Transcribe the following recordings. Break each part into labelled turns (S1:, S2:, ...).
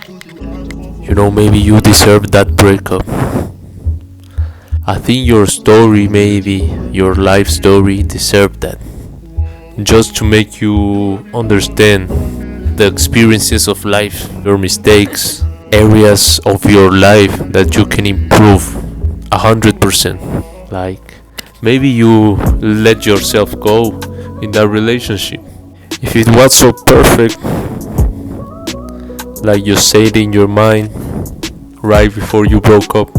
S1: Maybe you deserve that breakup. I think your story, maybe your life story, deserved that. Just to make you understand the experiences of life, your mistakes, areas of your life that you can improve 100%. Like maybe you let yourself go in that relationship. If it was so perfect, like you said in your mind right before you broke up,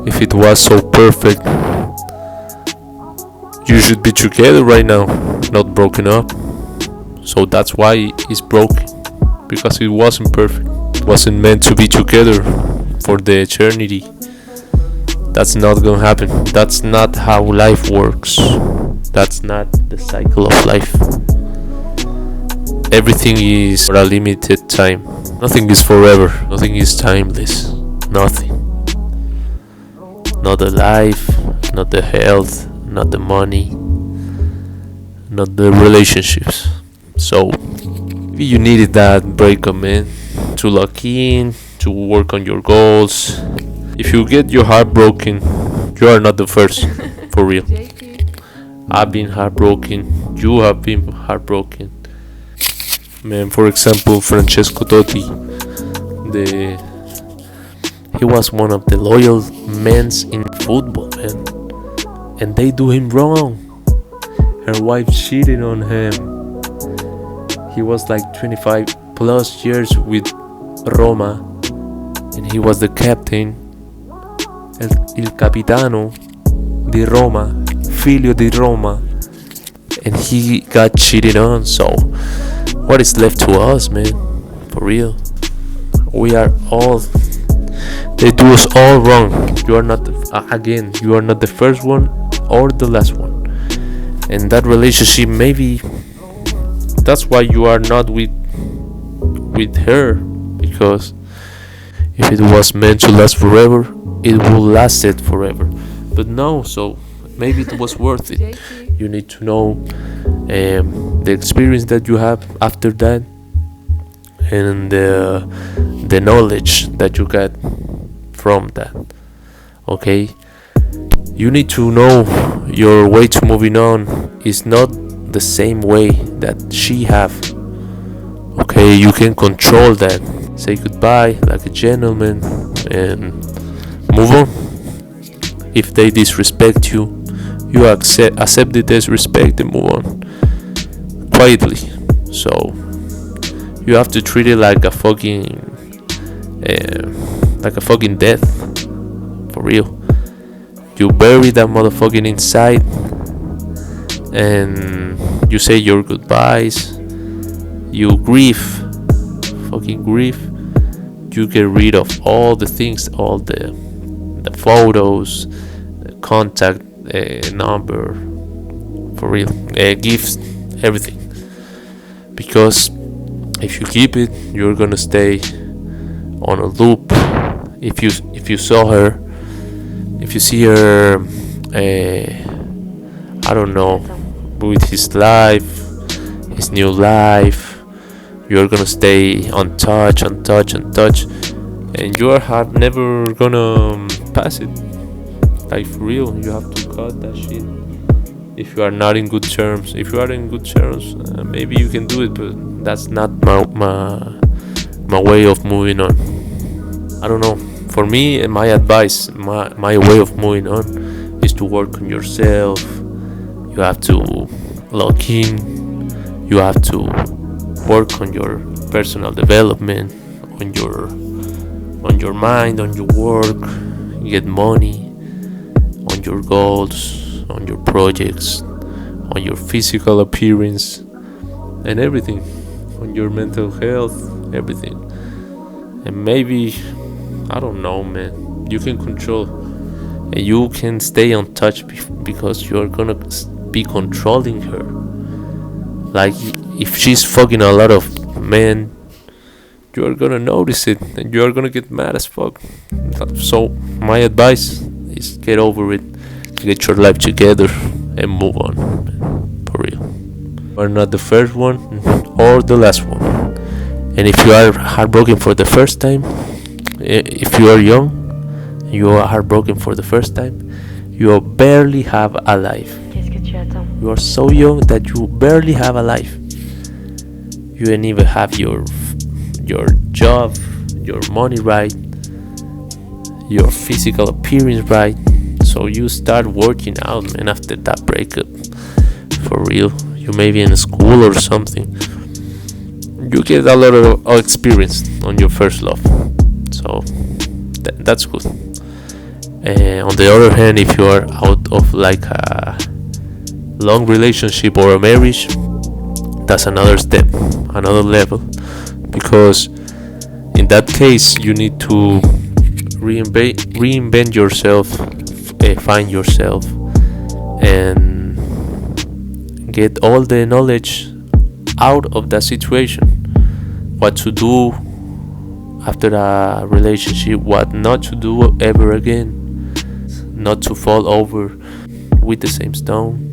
S1: if it was so perfect, you should be together right now, not broken up. So that's why it's broken, because it wasn't perfect. It wasn't meant to be together for the eternity. That's not gonna happen. That's not how life works. That's not the cycle of life. Everything is for a limited time. Nothing is forever. Nothing is timeless. Nothing. Not the life, not the health, not the money, not the relationships. So maybe you needed that breakup, man, to lock in, to work on your goals. If you get your heart broken, you are not the first, for real. I've been heartbroken. You have been heartbroken. Man, for example, Francesco Totti, he was one of the loyal men in football, man. And they do him wrong. Her wife cheated on him. He was like 25 plus years with Roma, and he was the captain, il capitano di Roma, figlio di Roma, and he got cheated on. So what is left to us, man? For real, we are all, they do us all wrong. You are not again, you are not the first one or the last one. And that relationship, maybe that's why you are not with her, because if it was meant to last forever, it will last it forever. But no, so maybe it was worth it. You need to know the experience that you have after that, and the knowledge that you got from that. Okay, you need to know your way to moving on is not the same way that she have. Okay, you can control that. Say goodbye like a gentleman and move on. If they disrespect you, you accept the disrespect and move on quietly. So you have to treat it like a fucking death, for real. You bury that motherfucking inside, and you say your goodbyes. You grieve, fucking grieve. You get rid of all the things, all the photos, the contact number, for real, gifts, everything. Because if you keep it, you're gonna stay on a loop. If you saw her, if you see her, I don't know, with his life, his new life, you're gonna stay on touch, and your heart never gonna pass it. Like, for real, you have to cut that shit. If you are not in good terms, maybe you can do it, but that's not my way of moving on. I don't know. For me, my advice, my way of moving on is to work on yourself. You have to lock in. You have to work on your personal development, on your mind, on your work, get money, on your goals, on your projects, on your physical appearance, and everything, on your mental health, everything. And maybe, I don't know, man, you can control, and you can stay on touch because you're gonna be controlling her. Like, if she's fucking a lot of men, you're gonna notice it and you're gonna get mad as fuck. So my advice is get over it, get your life together, and move on, for real. You're not the first one or the last one, And if you are heartbroken for the first time, if you are young, you are heartbroken for the first time, you barely have a life. You are so young that you barely have a life. You don't even have your job, your money right, your physical appearance right. So you start working out, man, after that breakup. For real. You may be in school or something. You get a lot of experience on your first love. So that's good. On the other hand, if you are out of like a long relationship or a marriage, that's another step, another level, because in that case you need to reinvent yourself, find yourself, and get all the knowledge out of that situation, what to do after a relationship, what not to do ever again, not to fall over with the same stone.